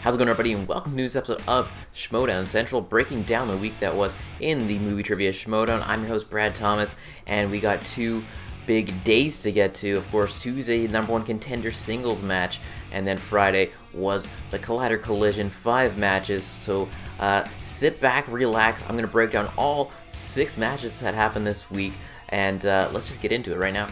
How's it going, everybody, and welcome to this episode of Schmoedown Central, breaking down the week that was in the movie trivia Schmoedown. I'm your host, Brad Thomas, and we got two big days to get to. Of course, Tuesday, number one contender singles match, and then Friday was the Collider Collision 5 matches. So sit back, relax. I'm going to break down all 6 matches that happened this week, and let's just get into it right now.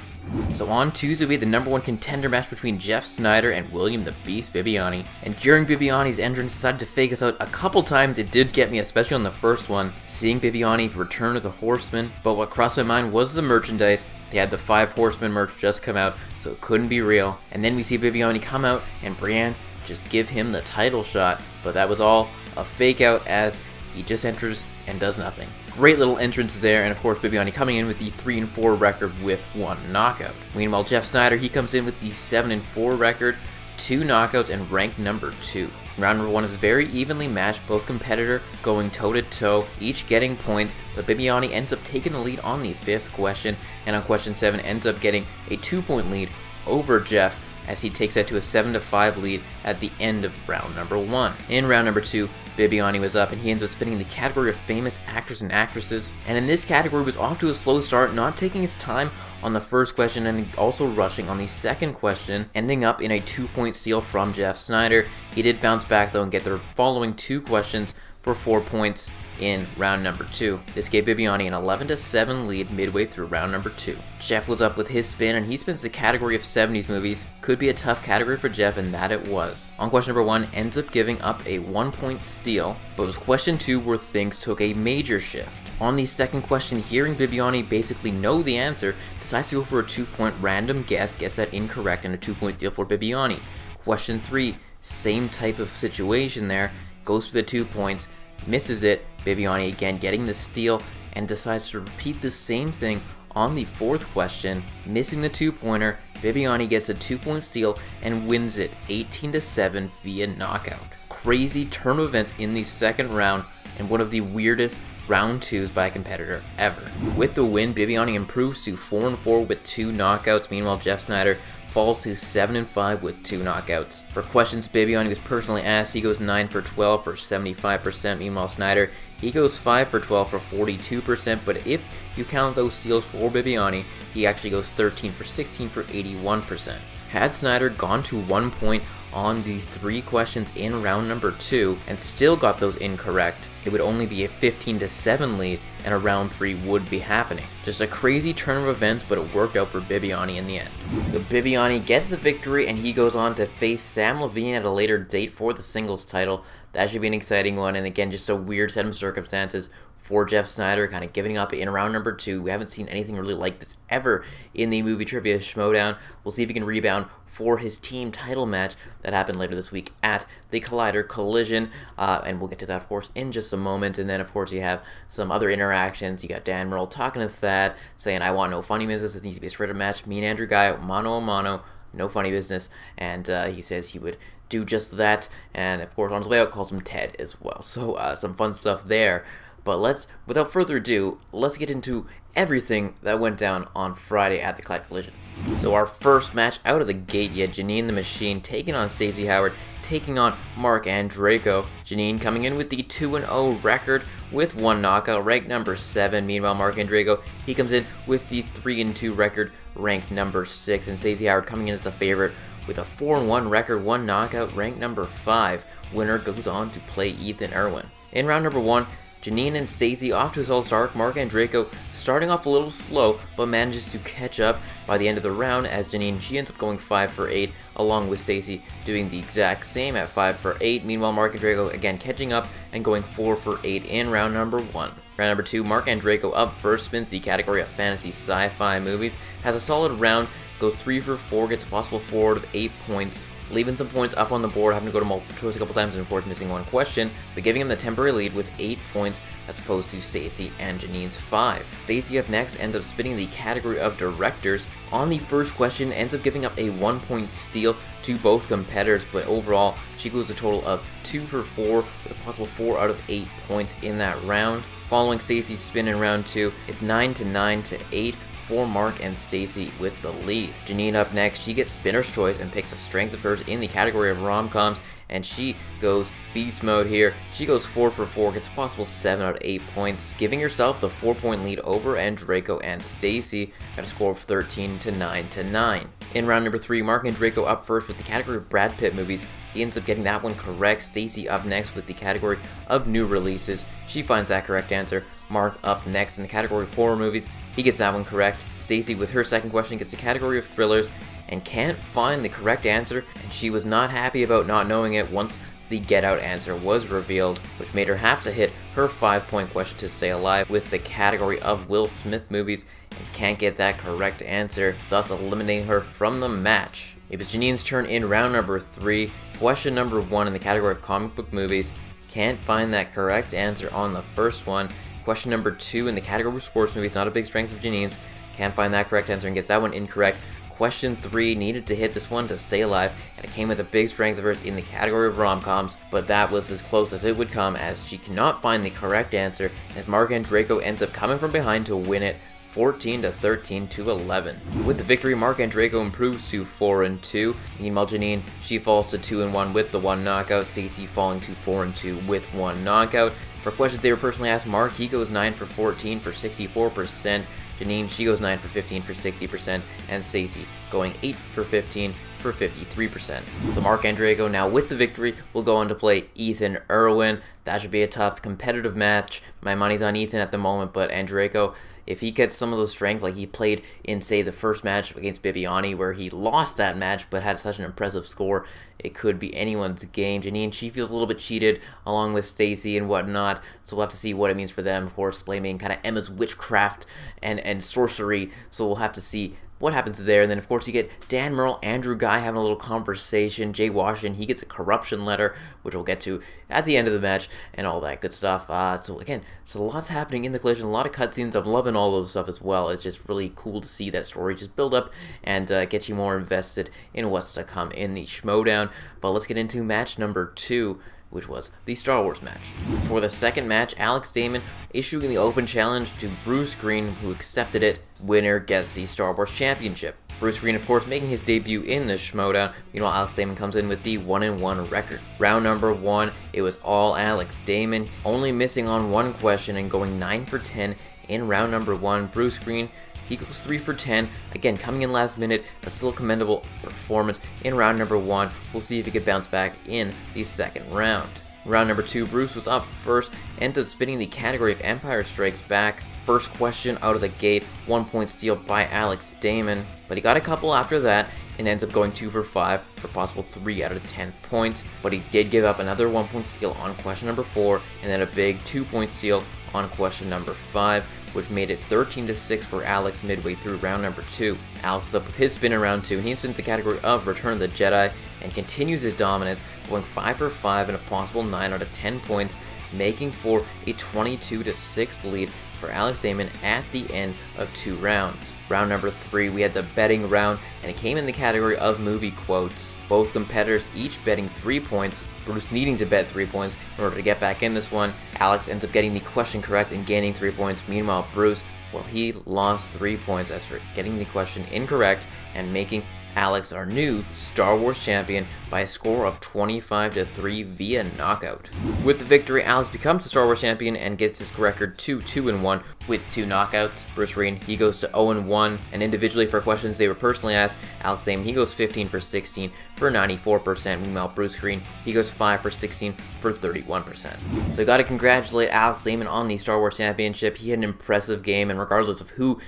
So on Tuesday, we had the number one contender match between Jeff Sneider and William the Beast Bibbiani. And during Bibbiani's entrance, decided to fake us out a couple times. It did get me, especially on the first one, seeing Bibbiani return to the Horsemen. But what crossed my mind was the merchandise. They had the 5 Horsemen merch just come out, so it couldn't be real. And then we see Bibbiani come out and Brienne just give him the title shot. But that was all a fake out, as he just enters and does nothing. Great little entrance there, and of course Bibbiani coming in with the 3-4 record with 1 knockout. Meanwhile, Jeff Sneider, he comes in with the 7-4 record, 2 knockouts, and ranked number 2. Round number 1 is very evenly matched, both competitor going toe-to-toe, each getting points, but Bibbiani ends up taking the lead on the 5th question, and on question 7 ends up getting a 2-point lead over Jeff, as he takes that to a 7-5 lead at the end of round number 1. In round number 2, Bibbiani was up, and he ends up spinning the category of famous actors and actresses, and in this category was off to a slow start, not taking his time on the first question and also rushing on the second question, ending up in a 2-point steal from Jeff Sneider. He did bounce back though and get the following 2 questions for 4 points in round number 2. This gave Bibbiani an 11-7 lead midway through round number 2. Jeff was up with his spin, and he spins the category of 70s movies. Could be a tough category for Jeff, and that it was. On question number 1, ends up giving up a 1-point steal, but it was question 2 where things took a major shift. On the second question, hearing Bibbiani basically know the answer, decides to go for a 2-point random guess, gets that incorrect, and a 2-point steal for Bibbiani. Question 3, same type of situation there, goes for the 2 points, misses it. Bibbiani again getting the steal, and decides to repeat the same thing on the 4th question, missing the 2-pointer. Bibbiani gets a 2-point steal and wins it 18-7 via knockout. Crazy turn of events in the second round, and one of the weirdest round 2s by a competitor ever. With the win, Bibbiani improves to 4-4 with 2 knockouts. Meanwhile, Jeff Sneider falls to 7-5 with 2 knockouts. For questions Bibbiani was personally asked, he goes 9 for 12 for 75%. Meanwhile, Sneider, he goes 5 for 12 for 42%, but if you count those steals for Bibbiani, he actually goes 13 for 16 for 81%. Had Sneider gone to 1 point on the 3 questions in round number 2 and still got those incorrect, it would only be a 15-7 lead, and a round 3 would be happening. Just a crazy turn of events, but it worked out for Bibbiani in the end. So Bibbiani gets the victory, and he goes on to face Samm Levine at a later date for the singles title. That should be an exciting one, and again, just a weird set of circumstances for Jeff Sneider, kind of giving up in round number 2. We haven't seen anything really like this ever in the movie trivia Schmoedown. We'll see if he can rebound for his team title match that happened later this week at the Collider Collision, and we'll get to that, of course, in just a moment. And then, of course, you have some other interactions. You got Dan Murrell talking to Thad, saying, "I want no funny business. This needs to be a straight-up match. Me and Andrew Ghai, mano a mano, no funny business." And he says he would do just that, and of course, on his way out, calls him Ted as well. So some fun stuff there. But without further ado, let's get into everything that went down on Friday at the Collider Collision. So our first match out of the gate, you had Jeannine the Machine taking on Stacy Howard, taking on Marc Andreyko. Jeannine coming in with the 2-0 record with 1 knockout, ranked number 7. Meanwhile, Marc Andreyko, he comes in with the 3-2 record, ranked number 6. And Stacy Howard coming in as the favorite with a 4-1 record, 1 knockout, ranked number 5. Winner goes on to play Ethan Irwin. In round number 1, Jeannine and Stacy off to a solid start. Marc Andreyko starting off a little slow, but manages to catch up by the end of the round, as Jeannine, she ends up going 5 for 8, along with Stacy doing the exact same at 5 for 8. Meanwhile, Marc Andreyko again catching up and going 4 for 8 in round number 1. Round number 2, Marc Andreyko up first, spins the category of fantasy sci-fi movies, has a solid round, goes 3 for 4, gets a possible forward of 8 points, leaving some points up on the board, having to go to multiple choice a couple times, and of course missing 1 question, but giving him the temporary lead with 8 points as opposed to Stacy and Jeannine's 5. Stacy up next ends up spinning the category of directors. On the first question, ends up giving up a 1-point steal to both competitors, but overall she goes a total of 2 for 4 with a possible 4 out of 8 points in that round. Following Stacy's spin in round 2, it's 9-9 to 8 for Marc and Stacy with the lead. Jeannine up next, she gets spinner's choice and picks a strength of hers in the category of rom-coms, and she goes beast mode here. She goes 4 for 4, gets a possible 7 out of 8 points, giving herself the 4-point lead over Andreyko and Stacy at a score of 13 to 9 to 9. In round number 3, Marc Andreyko up first with the category of Brad Pitt movies. He ends up getting that one correct. Stacy up next with the category of new releases. She finds that correct answer. Marc up next in the category of horror movies. He gets that one correct. Stacy with her second question gets the category of thrillers and can't find the correct answer, and she was not happy about not knowing it once the Get Out answer was revealed, which made her have to hit her 5-point question to stay alive with the category of Will Smith movies, and can't get that correct answer, thus eliminating her from the match. It was Jeannine's turn in round number 3, question number 1 in the category of comic book movies. Can't find that correct answer on the first one. Question number 2 in the category of sports movies, not a big strength of Jeannine's. Can't find that correct answer and gets that one incorrect. Question 3 needed to hit this one to stay alive, and it came with a big strength of hers in the category of rom-coms, but that was as close as it would come as she cannot find the correct answer as Marc Andreyko ends up coming from behind to win it 14 to 13 to 11. With the victory, Marc Andreyko improves to 4-2. Meanwhile, Jeannine, she falls to 2-1 with the 1 knockout. Stacy falling to 4-2 with 1 knockout. For questions they were personally asked, Marc, he goes 9 for 14 for 64%. Jeannine, she goes 9 for 15 for 60%, and Stacy going 8 for 15 for 53%. So Marc Andreyko now with the victory will go on to play Ethan Irwin. That should be a tough competitive match. My money's on Ethan at the moment, but Andreyko, if he gets some of those strength like he played in, say, the first match against Bibbiani, where he lost that match but had such an impressive score, it could be anyone's game. Jeannine, she feels a little bit cheated along with Stacy and whatnot, so we'll have to see what it means for them. Of course, blaming kind of Emma's witchcraft and sorcery, so we'll have to see what happens there. And then, of course, you get Dan, Murrell, Andrew Ghai having a little conversation. Jay Washington, he gets a corruption letter, which we'll get to at the end of the match, and all that good stuff. So, again, so lots happening in the collision, a lot of cutscenes. I'm loving all those stuff as well. It's just really cool to see that story just build up and get you more invested in what's to come in the Schmoedown. But let's get into match number 2, which was the Star Wars match. For the second match, Alex Damon issuing the open challenge to Bruce Greene, who accepted it. Winner gets the Star Wars Championship. Bruce Greene, of course, making his debut in the Schmoedown. Meanwhile, Alex Damon comes in with the 1-1 record. Round number 1, it was all Alex Damon, only missing on 1 question and going 9 for 10 in round number 1. Bruce Greene, he goes 3 for 10, again coming in last minute, a still commendable performance in round number 1. We'll see if he could bounce back in the second round. Round number 2, Bruce was up first, ended up spinning the category of Empire Strikes Back. First question out of the gate, 1-point steal by Alex Damon, but he got a couple after that and ends up going 2 for 5 for possible 3 out of 10 points, but he did give up another 1-point steal on question number 4 and then a big 2-point steal on question number 5, which made it 13-6 for Alex midway through round number 2. Alex is up with his spin in round 2, and he spins the category of Return of the Jedi and continues his dominance, going 5 for 5 and a possible 9 out of 10 points, making for a 22-6 lead for Alex Damon at the end of 2 rounds. Round number 3, we had the betting round, and it came in the category of movie quotes. Both competitors each betting 3 points, Bruce needing to bet 3 points in order to get back in this one. Alex ends up getting the question correct and gaining 3 points. Meanwhile, Bruce, well, he lost 3 points as for getting the question incorrect and making Alex our new Star Wars champion by a score of 25-3 via knockout. With the victory, Alex becomes the Star Wars champion and gets his record to 2-1 with 2 knockouts. Bruce Greene, he goes to 0-1, and individually for questions they were personally asked, Alex Damon, he goes 15 for 16 for 94%. Meanwhile, Bruce Greene, he goes 5 for 16 for 31%. So got to congratulate Alex Damon on the Star Wars championship. He had an impressive game, and regardless of who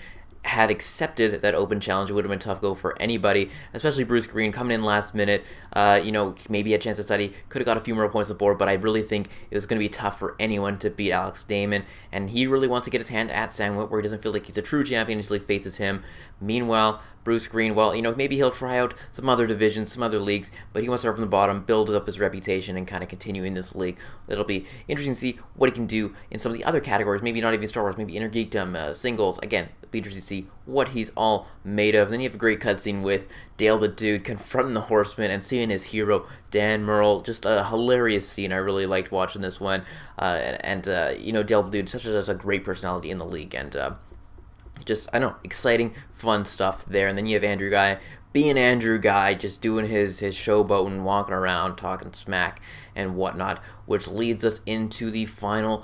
had accepted that open challenge, it would have been a tough go for anybody, especially Bruce Greene coming in last minute. Maybe a chance to study, could have got a few more points on the board, but I really think it was going to be tough for anyone to beat Alex Damon, and he really wants to get his hand at Sam Witwer, where he doesn't feel like he's a true champion until he faces him. Meanwhile, Bruce Greene, well, maybe he'll try out some other divisions, some other leagues, but he wants to start from the bottom, build up his reputation, and kind of continue in this league. It'll be interesting to see what he can do in some of the other categories, maybe not even Star Wars, maybe Inner Geekdom, singles. Again, it'll be interesting to see what he's all made of. And then you have a great cutscene with Dale the Dude confronting the Horseman and seeing his hero, Dan Murrell. Just a hilarious scene. I really liked watching this one. Dale the Dude, such a great personality in the league, and Just, I don't know, exciting, fun stuff there. And then you have Andrew Ghai being Andrew Ghai, just doing his showboat and walking around, talking smack and whatnot, which leads us into the final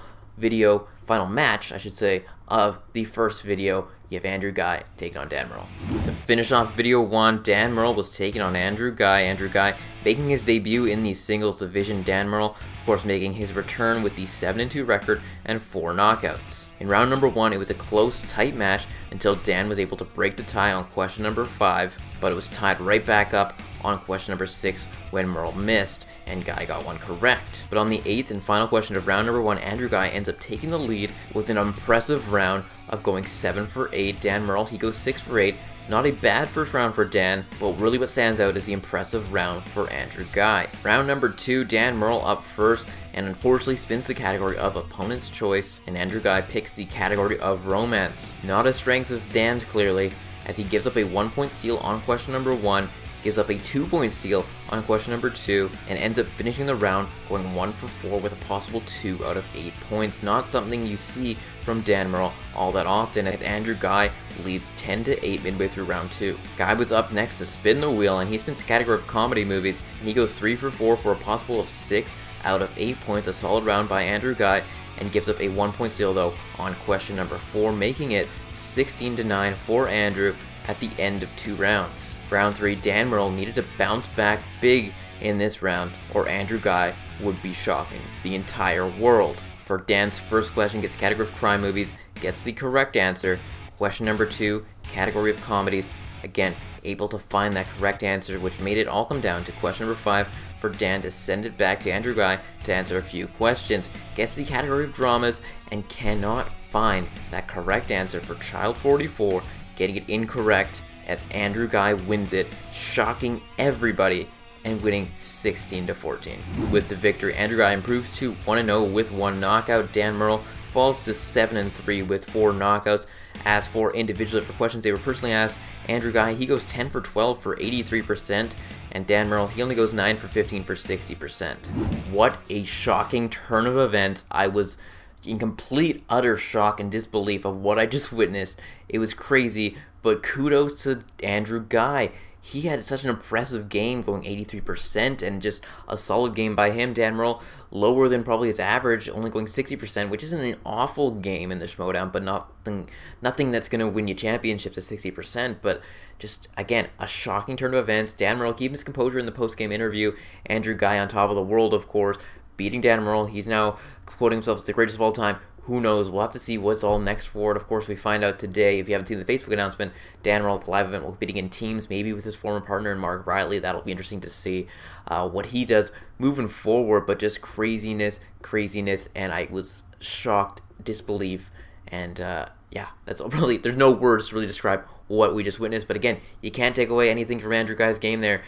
match, I should say, of the first video. You have Andrew Ghai taking on Dan Murrell. To finish off video 1, Dan Murrell was taking on Andrew Ghai. Andrew Ghai making his debut in the singles division. Dan Murrell, of course, making his return with the 7-2 record and 4 knockouts. In round number 1, it was a close, tight match until Dan was able to break the tie on question number 5, but it was tied right back up on question number 6 when Murrell missed, and Ghai got one correct. But on the 8th and final question of round number 1, Andrew Ghai ends up taking the lead with an impressive round of going 7 for 8. Dan Murrell, he goes 6 for 8. Not a bad first round for Dan, but really what stands out is the impressive round for Andrew Ghai. Round number 2, Dan Murrell up first, and unfortunately spins the category of opponent's choice, and Andrew Ghai picks the category of romance. Not a strength of Dan's clearly, as he gives up a 1-point steal on question number 1, gives up a 2-point steal on question number 2, and ends up finishing the round going 1 for 4 with a possible 2 out of 8 points. Not something you see from Dan Murrell all that often, as Andrew Ghai leads 10-8 midway through round 2. Ghai was up next to spin the wheel, and he spins the category of comedy movies, and he goes 3 for 4 for a possible of 6 out of 8 points. A solid round by Andrew Ghai, and gives up a 1-point steal though on question number 4, making it 16-9 for Andrew at the end of 2 rounds. Round 3, Dan Murrell needed to bounce back big in this round, or Andrew Ghai would be shocking the entire world. For Dan's first question, gets category of crime movies, gets the correct answer. Question number 2, category of comedies, again, able to find that correct answer, which made it all come down to question number 5 for Dan to send it back to Andrew Ghai to answer a few questions. Gets the category of dramas, and cannot find that correct answer for Child 44, getting it incorrect, as Andrew Ghai wins it, shocking everybody and winning 16-14. With the victory, Andrew Ghai improves to 1-0 with 1 knockout. Dan Murrell falls to 7-3 with 4 knockouts. As for individually for questions they were personally asked, Andrew Ghai, he goes 10 for 12 for 83%, and Dan Murrell, he only goes 9 for 15 for 60%. What a shocking turn of events. I was in complete utter shock and disbelief of what I just witnessed. It was crazy, but kudos to Andrew Ghai. He had such an impressive game, going 83%, and just a solid game by him. Dan Murrell, lower than probably his average, only going 60%, which isn't an awful game in the Schmoedown, but nothing that's going to win you championships at 60%. But just, again, a shocking turn of events. Dan Murrell keeping his composure in the post-game interview. Andrew Ghai on top of the world, of course, beating Dan Murrell. He's now quoting himself as the greatest of all time. Who knows? We'll have to see what's all next for it. Of course, we find out today, if you haven't seen the Facebook announcement, Dan Murrell at the live event will be in teams, maybe with his former partner, Mark Riley. That'll be interesting to see what he does moving forward, but just craziness, and I was shocked, disbelief, and yeah, that's really, there's no words to really describe what we just witnessed. But again, you can't take away anything from Andrew Ghai's game there,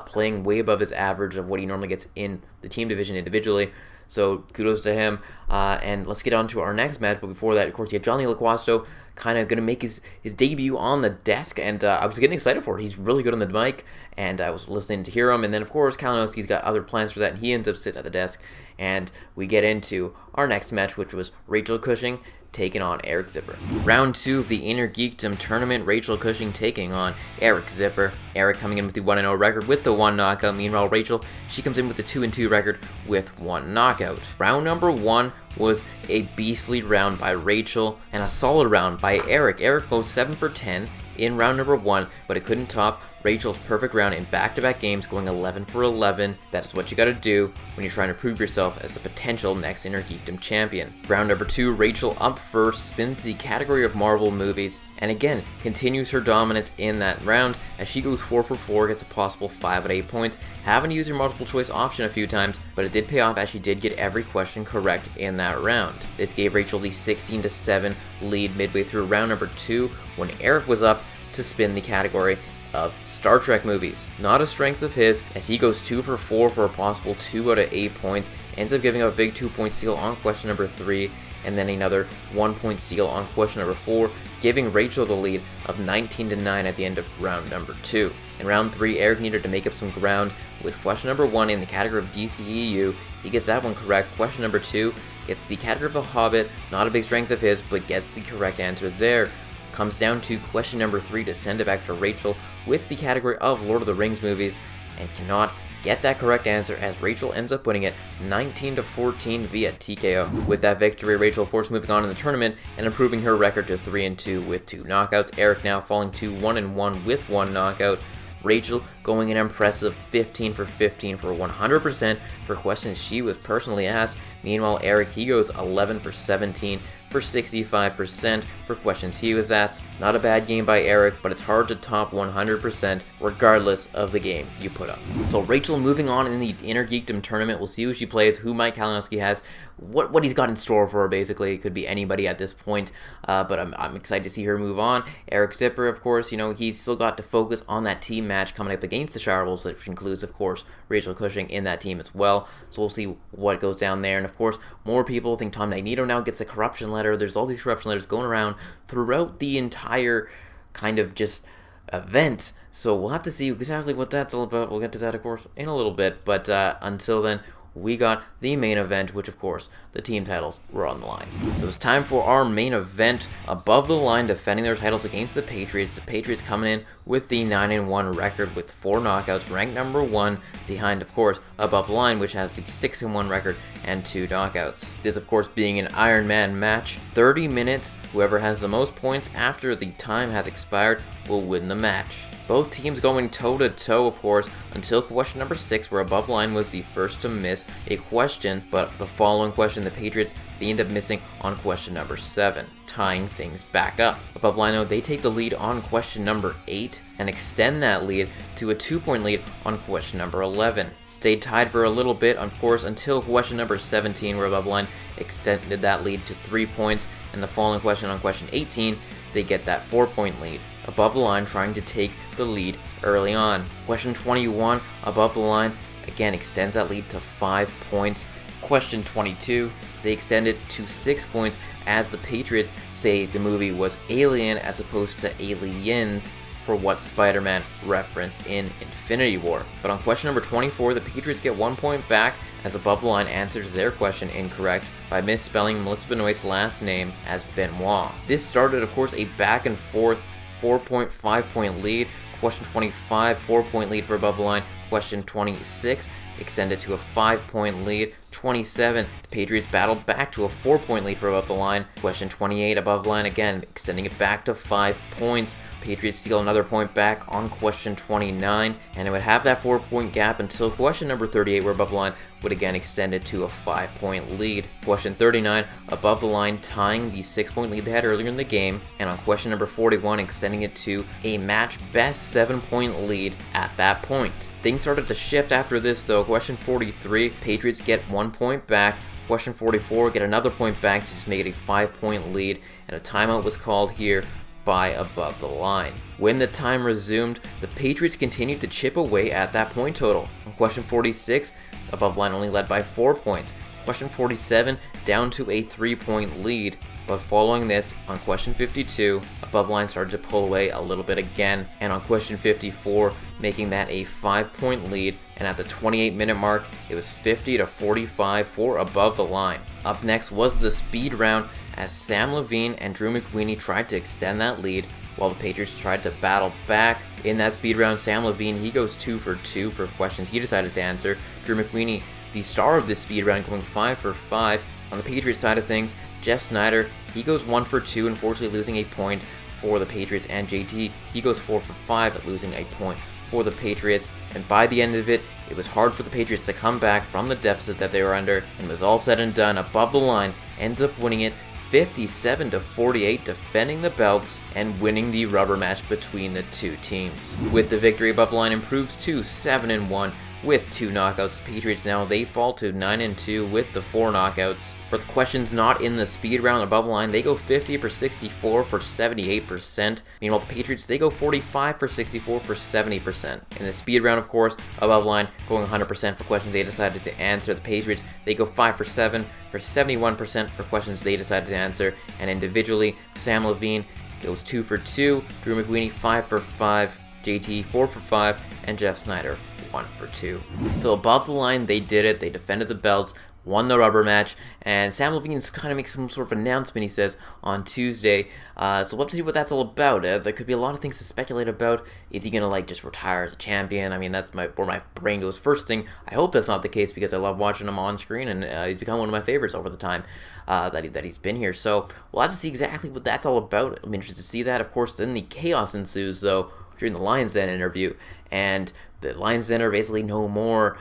playing way above his average of what he normally gets in the team division individually. So kudos to him, and let's get on to our next match. But before that, of course, you have Johnny LaQuasto kind of going to make his debut on the desk, and I was getting excited for it. He's really good on the mic, and I was listening to hear him. And then, of course, Kalinowski's got other plans for that, and he ends up sitting at the desk. And we get into our next match, which was Rachel Cushing taking on Eric Zipper. Round 2 of the Inner Geekdom tournament, Rachel Cushing taking on Eric Zipper. Eric coming in with the 1-0 record with the 1 knockout. Meanwhile, Rachel, she comes in with the 2-2 record with 1 knockout. Round number 1 was a beastly round by Rachel and a solid round by Eric. Eric goes 7 for 10 in round number 1, but it couldn't top Rachel's perfect round in back-to-back games, going 11 for 11. That is what you gotta do when you're trying to prove yourself as the potential next Inner Geekdom champion. Round number 2, Rachel up first, spins the category of Marvel movies, and again, continues her dominance in that round as she goes 4 for 4, gets a possible 5 out of 8 points. Having to use her multiple choice option a few times, but it did pay off as she did get every question correct in that round. This gave Rachel the 16-7 lead midway through round number 2 when Eric was up to spin the category of Star Trek movies. Not a strength of his, as he goes 2 for 4 for a possible 2 out of 8 points, ends up giving up a big 2-point steal on question number 3, and then another 1-point steal on question number 4, giving Rachel the lead of 19-9 at the end of round number 2. In round 3, Eric needed to make up some ground with question number 1 in the category of DCEU. He gets that one correct. Question number 2 gets the category of The Hobbit, not a big strength of his, but gets the correct answer there. Comes down to question number 3 to send it back to Rachel with the category of Lord of the Rings movies, and cannot get that correct answer as Rachel ends up winning it 19-14 via TKO. With that victory, Rachel of course moving on in the tournament and improving her record to 3-2 with 2 knockouts. Eric now falling to 1-1 with 1 knockout. Rachel going an impressive 15 for 15 for 100% for questions she was personally asked. Meanwhile, Eric, he goes 11 for 17 for 65% for questions he was asked. Not a bad game by Eric, but it's hard to top 100% regardless of the game you put up. So Rachel moving on in the Inner Geekdom tournament. We'll see who she plays, who Mike Kalinowski has, what he's got in store for her basically. It could be anybody at this point, but I'm excited to see her move on. Eric Zipper, of course, he's still got to focus on that team match coming up against the Shire Wolves, which includes, of course, Rachel Cushing in that team as well. So we'll see what goes down there. And of course, more people think Tom Magneto now gets a corruption letter. There's all these corruption letters going around throughout the entire kind of just event. So we'll have to see exactly what that's all about. We'll get to that, of course, in a little bit. But until then, we got the main event, which of course the team titles were on the line. So it's time for our main event. Above the Line defending their titles against the Patriots. The Patriots coming in with the 9-1 record with 4 knockouts, ranked number 1 behind, of course, Above the Line, which has the 6-1 record and 2 knockouts. This, of course, being an Iron Man match. 30 minutes. Whoever has the most points after the time has expired will win the match. Both teams going toe-to-toe, of course, until question number 6, where Above the Line was the first to miss a question, but the following question, the Patriots, they end up missing on question number 7, tying things back up. Above the Line, though, they take the lead on question number 8 and extend that lead to a 2-point lead on question number 11. Stayed tied for a little bit, of course, until question number 17, where Above the Line extended that lead to 3 points, and the following question on question 18, they get that 4-point lead. Above the Line trying to take the lead early on. Question 21, Above the Line, again extends that lead to 5 points. Question 22, they extend it to 6 points as the Patriots say the movie was Alien as opposed to Aliens for what Spider-Man referenced in Infinity War. But on question number 24, the Patriots get 1 point back as Above the Line answers their question incorrect by misspelling Melissa Benoist's last name as Benoit. This started, of course, a back and forth 4.5-point lead. Question 25, 4-point lead for Above the Line. Question 26, extended to a 5-point lead. 27, the Patriots battled back to a 4-point lead for Above the Line. Question 28, Above the Line again, extending it back to 5 points. Patriots steal another point back on question 29, and it would have that 4-point gap until question number 38, where Above the Line would again extend it to a 5-point lead. Question 39, Above the Line tying the 6-point lead they had earlier in the game, and on question number 41, extending it to a match best 7-point lead at that point. Things started to shift after this though. Question 43, Patriots get 1 point back. Question 44, get another point back to just make it a 5-point lead, and a timeout was called here by Above the Line. When the time resumed, the Patriots continued to chip away at that point total. On question 46, Above the Line only led by 4 points. Question 47, down to a 3-point lead. But following this, on question 52, Above the Line started to pull away a little bit again, and on question 54, making that a 5-point lead, and at the 28-minute mark, it was 50-45 for Above the Line. Up next was the speed round, as Samm Levine and Drew McWeeny tried to extend that lead, while the Patriots tried to battle back. In that speed round, Samm Levine, he goes 2 for 2 for questions he decided to answer. Drew McWeeny, the star of this speed round, going 5 for 5. On the Patriots side of things, Jeff Sneider, he goes 1 for 2, unfortunately losing a point for the Patriots, and JTE, he goes 4 for 5, losing a point for the Patriots. And by the end of it, it was hard for the Patriots to come back from the deficit that they were under, and was all said and done, Above the Line ends up winning it 57-48, defending the belts and winning the rubber match between the two teams. With the victory, Above the Line improves to 7-1 with 2 knockouts. The Patriots now, they fall to 9-2 with the 4 knockouts. For the questions not in the speed round, Above the Line, they go 50 for 64 for 78%. Meanwhile, the Patriots, they go 45 for 64 for 70%. In the speed round, of course, Above the Line going 100% for questions they decided to answer. The Patriots, they go 5 for 7 for 71% for questions they decided to answer. And individually, Samm Levine goes 2 for 2, Drew McWeeny 5 for 5, JTE 4 for 5, and Jeff Sneider 1 for 2. So Above the Line, they did it. They defended the belts won the rubber match, and Samm Levine's kind of makes some sort of announcement, he says, on Tuesday. So we'll have to see what that's all about. There could be a lot of things to speculate about. Is he gonna just retire as a champion? I mean, that's where my brain goes first thing. I hope that's not the case, because I love watching him on screen, and he's become one of my favorites over the time that he's been here. So we'll have to see exactly what that's all about. I'm interested to see that. Of course, then the chaos ensues, though, during the Lions Den interview, and the Lions Den are basically no more.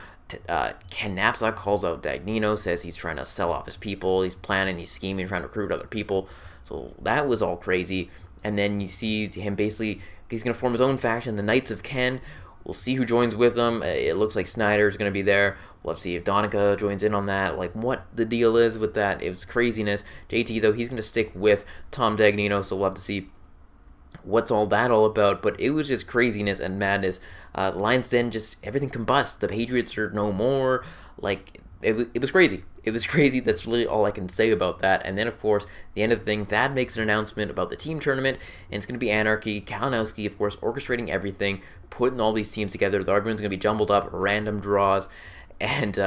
Ken Knapsack calls out Dagnino, says he's trying to sell off his people, he's planning, he's scheming, trying to recruit other people. So that was all crazy. And then you see him basically, he's going to form his own faction, the Knights of Ken. We'll see who joins with him. It looks like Snider's going to be there. We'll have to see if Donica joins in on that, what the deal is with that. It was craziness. JT, though, he's going to stick with Tom Dagnino, so we'll have to see what's all that all about. But it was just craziness and madness. Lions Den, just everything combusts. The Patriots are no more. It was crazy. It was crazy. That's really all I can say about that. And then, of course, the end of the thing, Thad makes an announcement about the team tournament, and it's going to be Anarchy. Kalinowski, of course, orchestrating everything, putting all these teams together. Everyone's going to be jumbled up, random draws, and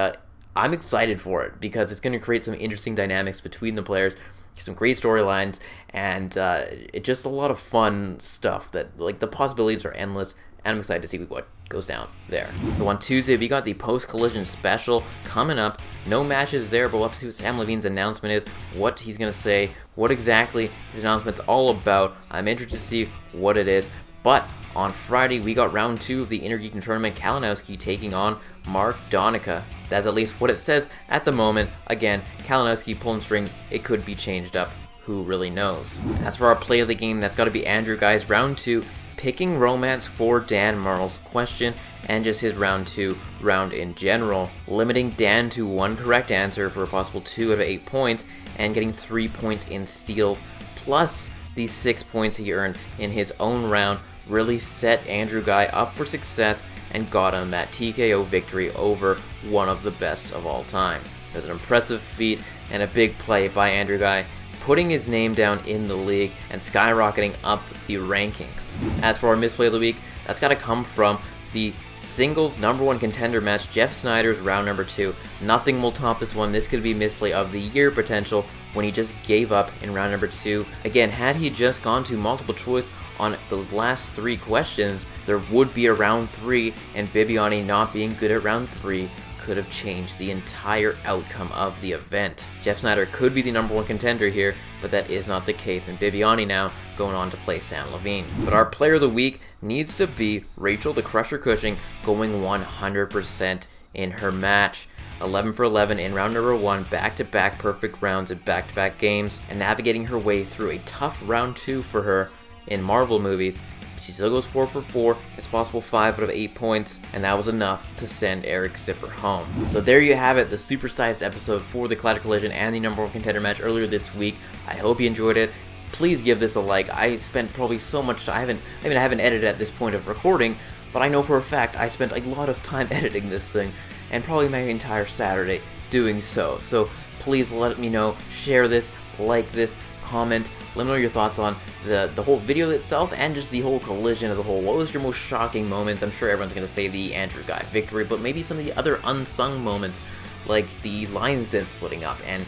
I'm excited for it, because it's going to create some interesting dynamics between the players, some great storylines, and it's just a lot of fun stuff that, the possibilities are endless, and I'm excited to see what goes down there. So on Tuesday, we got the post-collision special coming up. No matches there, but we'll have to see what Samm Levine's announcement is, what he's going to say, what exactly his announcement's all about. I'm interested to see what it is. But on Friday, we got round 2 of the Inner Geekdom tournament, Kalinowski taking on Marc Andreyko. That's at least what it says at the moment. Again, Kalinowski pulling strings. It could be changed up. Who really knows? As for our play of the game, that's got to be Andrew Ghai's round 2, picking romance for Dan Murrell's question, and just his round 2 round in general, limiting Dan to 1 correct answer for a possible 2 out of 8 points, and getting 3 points in steals, plus the 6 points he earned in his own round, really set Andrew Ghai up for success and got him that TKO victory over one of the best of all time. It was an impressive feat and a big play by Andrew Ghai, putting his name down in the league and skyrocketing up the rankings. As for our misplay of the week, that's got to come from the singles #1 contender match, Jeff Sneider's round number 2. Nothing will top this one. This could be misplay of the year potential, when he just gave up in round number 2. Again, had he just gone to multiple choice on those last 3 questions, there would be a round 3, and Bibbiani not being good at round 3 could have changed the entire outcome of the event. Jeff Sneider could be the #1 contender here, but that is not the case, and Bibbiani now going on to play Samm Levine. But our player of the week needs to be Rachel the Crusher Cushing, going 100% in her match. 11 for 11 in round number 1, back-to-back perfect rounds in back-to-back games, and navigating her way through a tough round 2 for her in Marvel movies. She still goes 4 for 4, gets possible 5 out of 8 points, and that was enough to send Eric Sipper home. So there you have it, the supersized episode for the Collider Collision and the #1 contender match earlier this week. I hope you enjoyed it. Please give this a like. I spent probably so much time, I haven't edited at this point of recording, but I know for a fact I spent a lot of time editing this thing, and probably my entire Saturday doing so. So please let me know, share this, like this, comment, let me know your thoughts on the whole video itself and just the whole collision as a whole. What was your most shocking moments? I'm sure everyone's going to say the Andrew Ghai victory, but maybe some of the other unsung moments, like the Lions Den splitting up and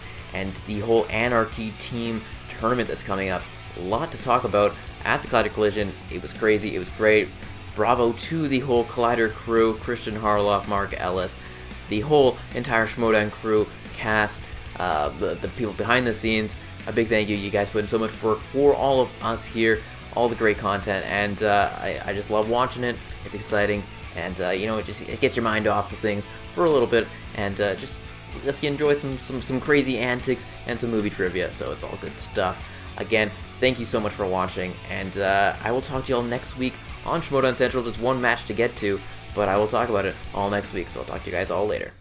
the whole Anarchy team tournament that's coming up. A lot to talk about at the Collider Collision. It was crazy. It was great. Bravo to the whole Collider crew, Christian Harloff, Mark Ellis, the whole entire Schmoedown crew, cast, the people behind the scenes. A big thank you. You guys put in so much work for all of us here, all the great content, and I just love watching it. It's exciting, and it gets your mind off of things for a little bit, and just lets you enjoy some crazy antics and some movie trivia. So it's all good stuff. Again, thank you so much for watching, and I will talk to you all next week on Schmoedown Central. There's one match to get to, but I will talk about it all next week. So I'll talk to you guys all later.